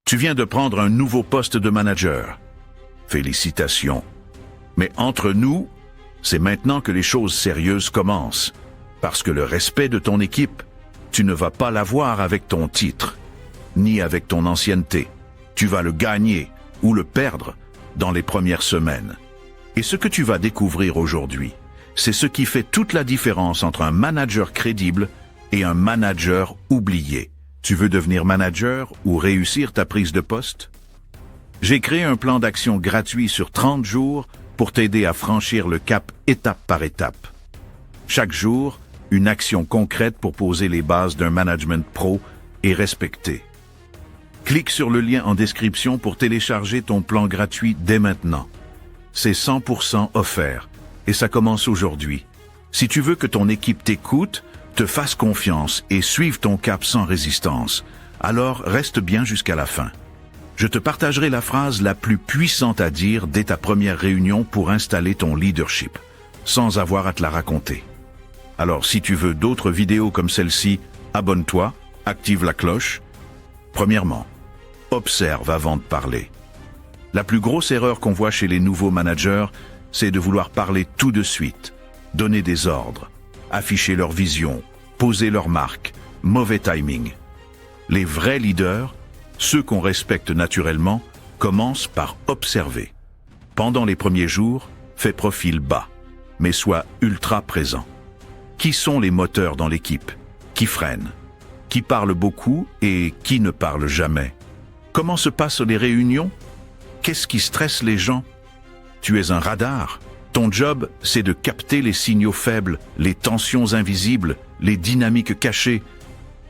Tu viens de prendre un nouveau poste de manager. Félicitations. Mais entre nous, c'est maintenant que les choses sérieuses commencent. Parce que le respect de ton équipe, tu ne vas pas l'avoir avec ton titre, ni avec ton ancienneté. Tu vas le gagner ou le perdre dans les premières semaines. Et ce que tu vas découvrir aujourd'hui, c'est ce qui fait toute la différence entre un manager crédible et un manager oublié. Tu veux devenir manager ou réussir ta prise de poste? J'ai créé un plan d'action gratuit sur 30 jours pour t'aider à franchir le cap étape par étape. Chaque jour, une action concrète pour poser les bases d'un management pro et respecté. Clique sur le lien en description pour télécharger ton plan gratuit dès maintenant. C'est 100% offert et ça commence aujourd'hui. Si tu veux que ton équipe t'écoute, te fasse confiance et suive ton cap sans résistance, alors reste bien jusqu'à la fin. Je te partagerai la phrase la plus puissante à dire dès ta première réunion pour installer ton leadership, sans avoir à te la raconter. Alors si tu veux d'autres vidéos comme celle-ci, abonne-toi, active la cloche. Premièrement, observe avant de parler. La plus grosse erreur qu'on voit chez les nouveaux managers, c'est de vouloir parler tout de suite, donner des ordres, afficher leur vision, poser leur marque, mauvais timing. Les vrais leaders, ceux qu'on respecte naturellement, commencent par observer. Pendant les premiers jours, fais profil bas, mais sois ultra présent. Qui sont les moteurs dans l'équipe? Qui freinent? Qui parle beaucoup et qui ne parle jamais? Comment se passent les réunions? Qu'est-ce qui stresse les gens? Tu es un radar. Ton job, c'est de capter les signaux faibles, les tensions invisibles, les dynamiques cachées.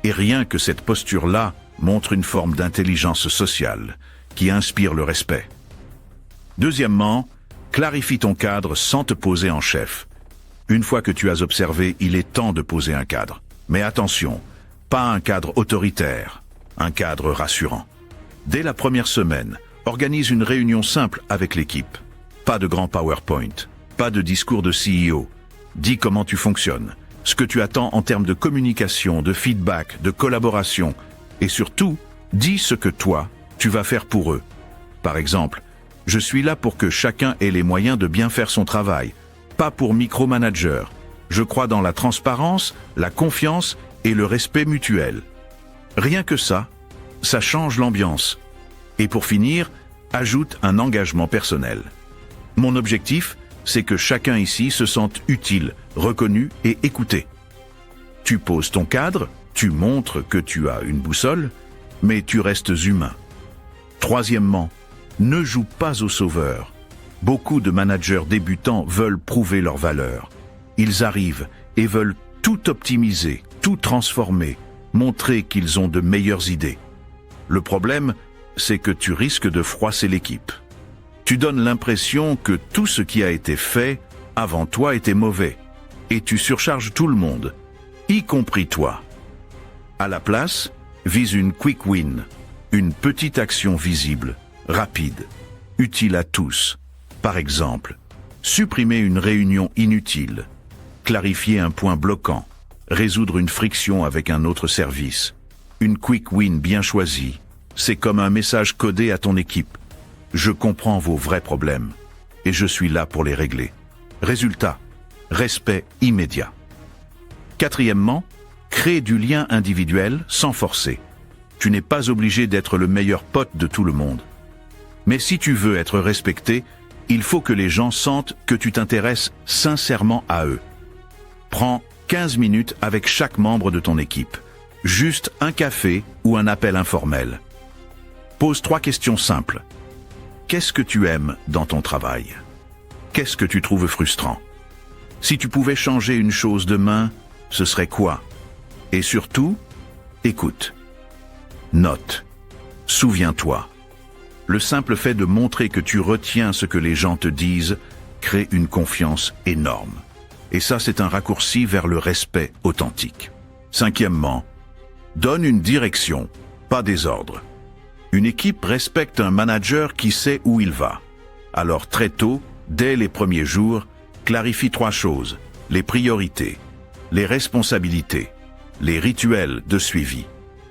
Et rien que cette posture-là montre une forme d'intelligence sociale qui inspire le respect. Deuxièmement, clarifie ton cadre sans te poser en chef. Une fois que tu as observé, il est temps de poser un cadre. Mais attention, pas un cadre autoritaire, un cadre rassurant. Dès la première semaine, organise une réunion simple avec l'équipe. Pas de grand PowerPoint, pas de discours de CEO. Dis comment tu fonctionnes, ce que tu attends en termes de communication, de feedback, de collaboration. Et surtout, dis ce que toi, tu vas faire pour eux. Par exemple, je suis là pour que chacun ait les moyens de bien faire son travail, pas pour micromanager. Je crois dans la transparence, la confiance et le respect mutuel. Rien que ça change l'ambiance. Et pour finir, ajoute un engagement personnel. Mon objectif, c'est que chacun ici se sente utile, reconnu et écouté. Tu poses ton cadre, tu montres que tu as une boussole, mais tu restes humain. Troisièmement, ne joue pas au sauveur. Beaucoup de managers débutants veulent prouver leur valeur. Ils arrivent et veulent tout optimiser, tout transformer, montrer qu'ils ont de meilleures idées. Le problème, c'est que tu risques de froisser l'équipe. Tu donnes l'impression que tout ce qui a été fait avant toi était mauvais, et tu surcharges tout le monde, y compris toi. À la place, vise une quick win, une petite action visible, rapide, utile à tous. Par exemple, supprimer une réunion inutile, clarifier un point bloquant, résoudre une friction avec un autre service. Une quick win bien choisie, c'est comme un message codé à ton équipe. Je comprends vos vrais problèmes et je suis là pour les régler. Résultat, respect immédiat. Quatrièmement, crée du lien individuel sans forcer. Tu n'es pas obligé d'être le meilleur pote de tout le monde. Mais si tu veux être respecté, il faut que les gens sentent que tu t'intéresses sincèrement à eux. Prends 15 minutes avec chaque membre de ton équipe. Juste un café ou un appel informel. Pose 3 questions simples. Qu'est-ce que tu aimes dans ton travail? Qu'est-ce que tu trouves frustrant? Si tu pouvais changer une chose demain, ce serait quoi? Et surtout, écoute. Note. Souviens-toi. Le simple fait de montrer que tu retiens ce que les gens te disent crée une confiance énorme. Et ça, c'est un raccourci vers le respect authentique. Cinquièmement, donne une direction, pas des ordres. Une équipe respecte un manager qui sait où il va. Alors très tôt, dès les premiers jours, clarifie 3 choses. Les priorités, les responsabilités, les rituels de suivi.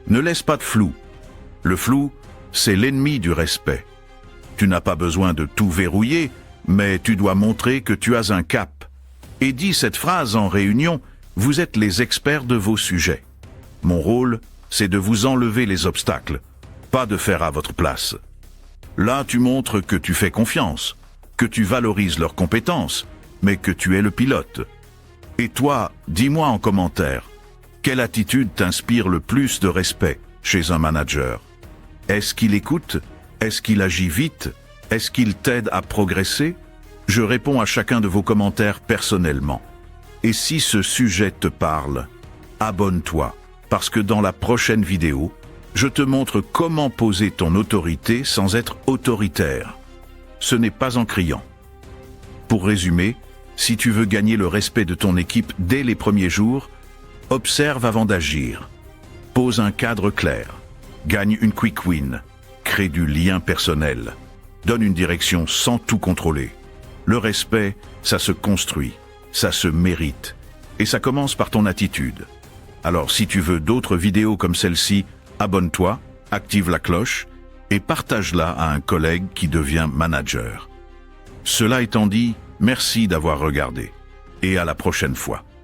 Ne laisse pas de flou. Le flou, c'est l'ennemi du respect. Tu n'as pas besoin de tout verrouiller, mais tu dois montrer que tu as un cap. Et dis cette phrase en réunion, vous êtes les experts de vos sujets. Mon rôle, c'est de vous enlever les obstacles, pas de faire à votre place. Là, tu montres que tu fais confiance, que tu valorises leurs compétences, mais que tu es le pilote. Et toi, dis-moi en commentaire, quelle attitude t'inspire le plus de respect chez un manager? Est-ce qu'il écoute? Est-ce qu'il agit vite? Est-ce qu'il t'aide à progresser? Je réponds à chacun de vos commentaires personnellement. Et si ce sujet te parle, abonne-toi, parce que dans la prochaine vidéo, je te montre comment poser ton autorité sans être autoritaire. Ce n'est pas en criant. Pour résumer, si tu veux gagner le respect de ton équipe dès les premiers jours, observe avant d'agir. Pose un cadre clair. Gagne une quick win. Crée du lien personnel. Donne une direction sans tout contrôler. Le respect, ça se construit, ça se mérite. Et ça commence par ton attitude. Alors si tu veux d'autres vidéos comme celle-ci, abonne-toi, active la cloche et partage-la à un collègue qui devient manager. Cela étant dit, merci d'avoir regardé et à la prochaine fois.